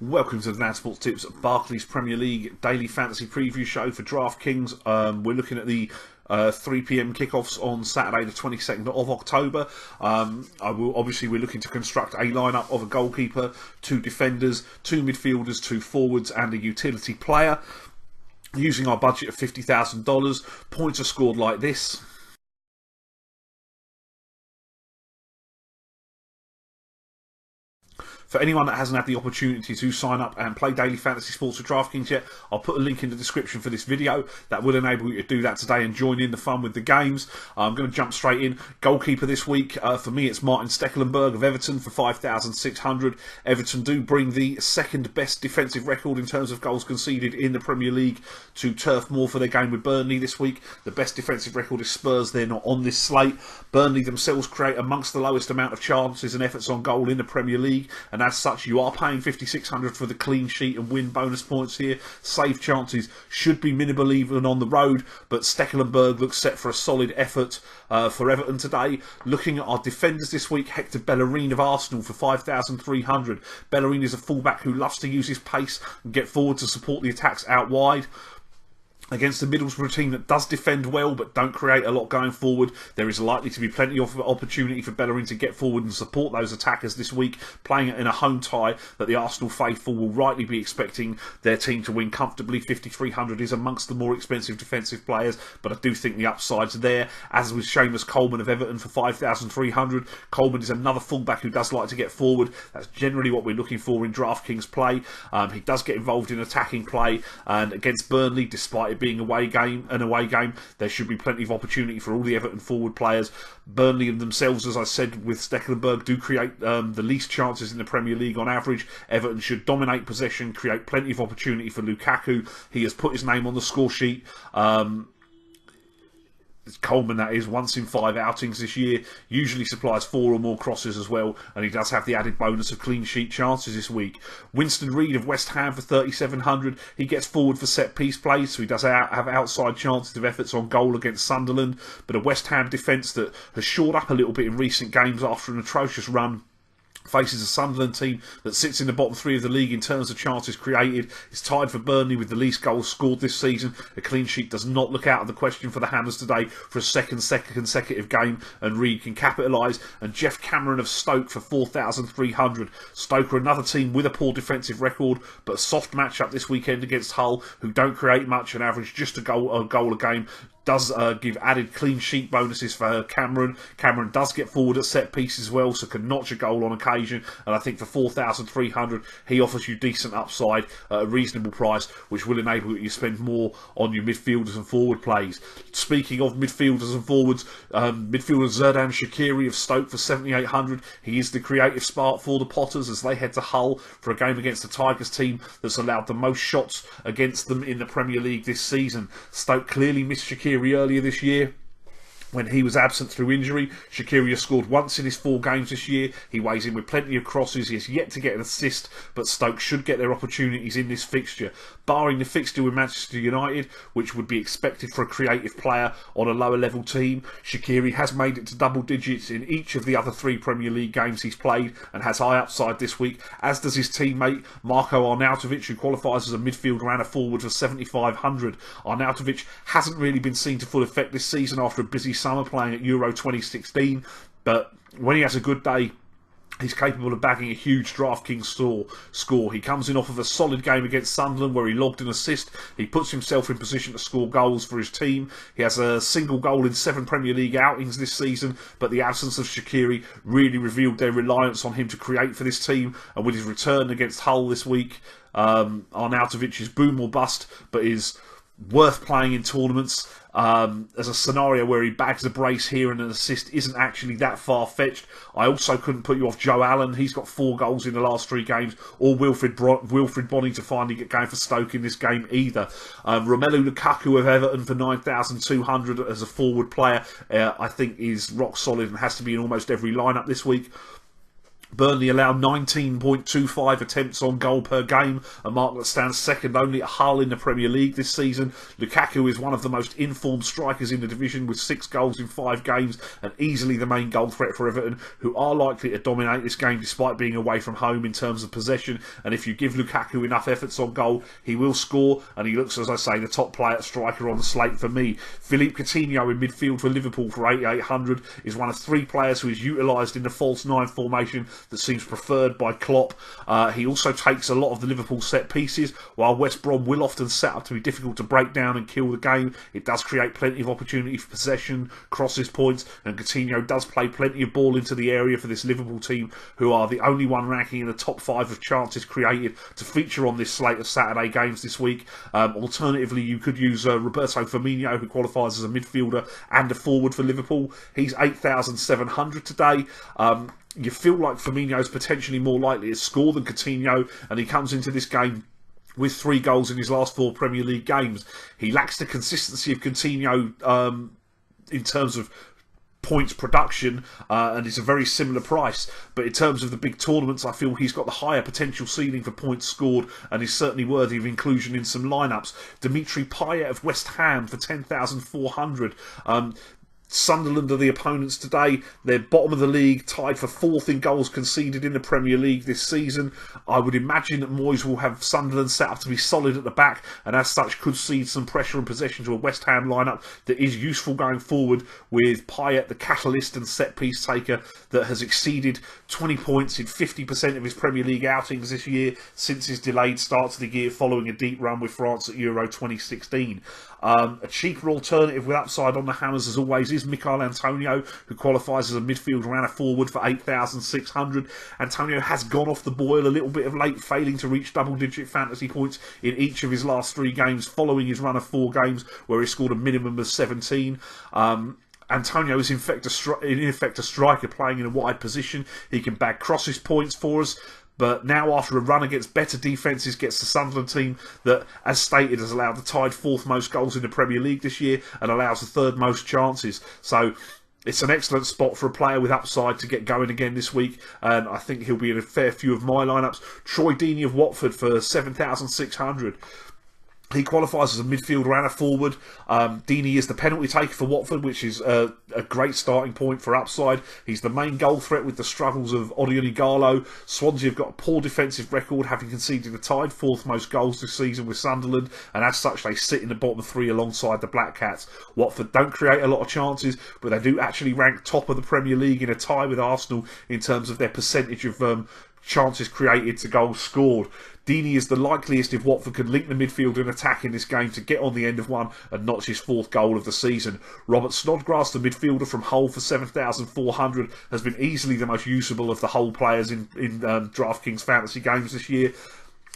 Welcome to the Dan Sports Tips Barclays Premier League Daily Fantasy Preview Show for DraftKings. We're looking at the 3 PM kickoffs on Saturday the 22nd of October. We're looking to construct a lineup of a goalkeeper, 2 defenders, 2 midfielders, 2 forwards and a utility player. Using our budget of $50,000, points are scored like this. For anyone that hasn't had the opportunity to sign up and play Daily Fantasy Sports with DraftKings yet, I'll put a link in the description for this video. That will enable you to do that today and join in the fun with the games. I'm going to jump straight in. Goalkeeper this week, for me, it's Martin Stekelenburg of Everton for 5,600. Everton do bring the second best defensive record in terms of goals conceded in the Premier League to Turf Moor for their game with Burnley this week. The best defensive record is Spurs. They're not on this slate. Burnley themselves create amongst the lowest amount of chances and efforts on goal in the Premier League, and as such you are paying 5,600 for the clean sheet and win bonus points here. Save chances should be minimal even on the road, but Stekelenburg looks set for a solid effort for Everton today. Looking at our defenders this week, Hector Bellerin of Arsenal for 5,300. Bellerin is a fullback who loves to use his pace and get forward to support the attacks out wide. Against the Middlesbrough team that does defend well but don't create a lot going forward, there is likely to be plenty of opportunity for Bellerin to get forward and support those attackers this week, playing it in a home tie that the Arsenal faithful will rightly be expecting their team to win comfortably. 5,300 is amongst the more expensive defensive players, but I do think the upside's there. As with Seamus Coleman of Everton for 5,300, Coleman is another fullback who does like to get forward. That's generally what we're looking for in DraftKings play. He does get involved in attacking play, and against Burnley, despite it being an away game, there should be plenty of opportunity for all the Everton forward players. Burnley themselves, as I said, with Stekelenburg, do create the least chances in the Premier League on average. Everton should dominate possession, create plenty of opportunity for Lukaku. He has put his name on the score sheet. Coleman, that is, once in 5 outings this year, usually supplies 4 or more crosses as well, and he does have the added bonus of clean sheet chances this week. Winston Reid of West Ham for 3,700. He gets forward for set piece plays, so he does have outside chances of efforts on goal against Sunderland, but a West Ham defence that has shored up a little bit in recent games after an atrocious run faces a Sunderland team that sits in the bottom 3 of the league in terms of chances created. It's tied for Burnley with the least goals scored this season. A clean sheet does not look out of the question for the Hammers today for a second consecutive game, and Reid can capitalise. And Jeff Cameron of Stoke for 4,300. Stoke are another team with a poor defensive record, but a soft matchup this weekend against Hull, who don't create much and average just a goal a game. Does give added clean sheet bonuses for Cameron. Cameron does get forward at set pieces as well, so can notch a goal on occasion. And I think for 4,300, he offers you decent upside at a reasonable price, which will enable you to spend more on your midfielders and forward plays. Speaking of midfielders and forwards, midfielder Xherdan Shaqiri of Stoke for 7,800. He is the creative spark for the Potters as they head to Hull for a game against the Tigers team that's allowed the most shots against them in the Premier League this season. Stoke clearly missed Shaqiri earlier this year when he was absent through injury. Shaqiri has scored once in his 4 games this year. He weighs in with plenty of crosses. He has yet to get an assist, but Stoke should get their opportunities in this fixture. Barring the fixture with Manchester United, which would be expected for a creative player on a lower level team, Shaqiri has made it to double digits in each of the other 3 Premier League games he's played and has high upside this week, as does his teammate Marko Arnautovic, who qualifies as a midfielder and a forward for 7,500. Arnautovic hasn't really been seen to full effect this season after a busy summer playing at Euro 2016, but when he has a good day, he's capable of bagging a huge DraftKings score. He comes in off of a solid game against Sunderland where he logged an assist. He puts himself in position to score goals for his team. He has a single goal in 7 Premier League outings this season, but the absence of Shaqiri really revealed their reliance on him to create for this team, and with his return against Hull this week, Arnautovic is boom or bust, but is worth playing in tournaments. As a scenario where he bags a brace here and an assist isn't actually that far-fetched. I also couldn't put you off Joe Allen. He's got 4 goals in the last 3 games, or Wilfred Bonny to finally get going for Stoke in this game either. Romelu Lukaku of Everton for 9,200 as a forward player, I think is rock solid and has to be in almost every lineup this week. Burnley allow 19.25 attempts on goal per game, a mark that stands second only at Hull in the Premier League this season. Lukaku is one of the most informed strikers in the division with 6 goals in 5 games and easily the main goal threat for Everton, who are likely to dominate this game despite being away from home in terms of possession. And if you give Lukaku enough efforts on goal, he will score, and he looks, as I say, the top player striker on the slate for me. Philippe Coutinho in midfield for Liverpool for 8,800 is one of 3 players who is utilised in the false 9 formation that seems preferred by Klopp. He also takes a lot of the Liverpool set pieces. While West Brom will often set up to be difficult to break down and kill the game, it does create plenty of opportunity for possession, crosses, points, and Coutinho does play plenty of ball into the area for this Liverpool team, who are the only one ranking in the top 5 of chances created to feature on this slate of Saturday games this week. Alternatively, you could use Roberto Firmino, who qualifies as a midfielder and a forward for Liverpool. He's 8,700 today. You feel like Firmino's potentially more likely to score than Coutinho, and he comes into this game with 3 goals in his last 4 Premier League games. He lacks the consistency of Coutinho in terms of points production, and it's a very similar price, but in terms of the big tournaments, I feel he's got the higher potential ceiling for points scored and is certainly worthy of inclusion in some lineups. Dimitri Payet of West Ham for 10,400. Sunderland are the opponents today. They're bottom of the league, tied for 4th in goals conceded in the Premier League this season. I would imagine that Moyes will have Sunderland set up to be solid at the back, and as such could cede some pressure and possession to a West Ham lineup that is useful going forward, with Payet the catalyst and set-piece taker that has exceeded 20 points in 50% of his Premier League outings this year since his delayed start to the year following a deep run with France at Euro 2016. A cheaper alternative with upside on the hammers as always is Michail Antonio, who qualifies as a midfielder and a forward for 8,600. Antonio has gone off the boil a little bit of late, failing to reach double-digit fantasy points in each of his last 3 games following his run of 4 games where he scored a minimum of 17. Antonio is in effect a striker playing in a wide position. He can bag crosses points for us. But now, after a run against better defences, gets the Sunderland team that, as stated, has allowed the tied 4th most goals in the Premier League this year and allows the 3rd most chances. So it's an excellent spot for a player with upside to get going again this week, and I think he'll be in a fair few of my lineups. Troy Deeney of Watford for 7,600. He qualifies as a midfielder and a forward. Deeney is the penalty taker for Watford, which is a great starting point for upside. He's the main goal threat with the struggles of Odion Ighalo. Swansea have got a poor defensive record, having conceded the tied 4th most goals this season with Sunderland, and as such they sit in the bottom 3 alongside the Black Cats. Watford don't create a lot of chances, but they do actually rank top of the Premier League in a tie with Arsenal in terms of their percentage of chances created to goals scored. Deeney is the likeliest if Watford can link the midfield and attack in this game to get on the end of one and notch his 4th goal of the season. Robert Snodgrass, the midfielder from Hull for 7,400, has been easily the most usable of the Hull players in DraftKings fantasy games this year.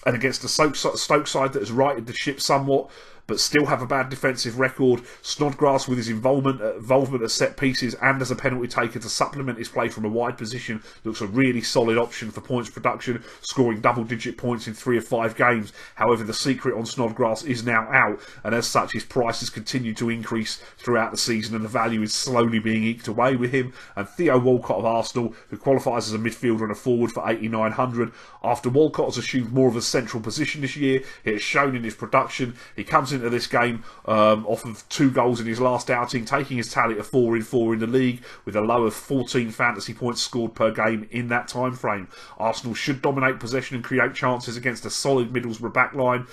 And against the Stoke side that has righted the ship somewhat, but still have a bad defensive record, Snodgrass, with his involvement at set pieces and as a penalty taker to supplement his play from a wide position, looks a really solid option for points production, scoring double-digit points in 3 of 5 games. However, the secret on Snodgrass is now out, and as such his price has continued to increase throughout the season, and the value is slowly being eked away with him. And Theo Walcott of Arsenal, who qualifies as a midfielder and a forward for 8,900. After Walcott has assumed more of a central position this year, it has shown in his production. He comes into this game off of 2 goals in his last outing, taking his tally to 4 in 4 in the league, with a low of 14 fantasy points scored per game in that time frame. Arsenal should dominate possession and create chances against a solid Middlesbrough backline.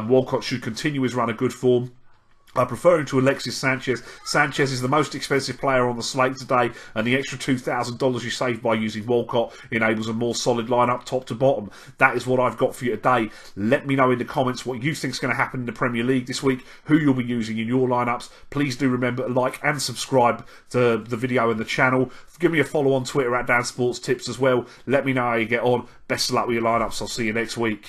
Walcott should continue his run of good form. I prefer him to Alexis Sanchez. Sanchez is the most expensive player on the slate today, and the extra $2,000 you save by using Walcott enables a more solid lineup top to bottom. That is what I've got for you today. Let me know in the comments what you think is going to happen in the Premier League this week, who you'll be using in your lineups. Please do remember to like and subscribe to the video and the channel. Give me a follow on Twitter at dansports.tips as well. Let me know how you get on. Best of luck with your lineups. I'll see you next week.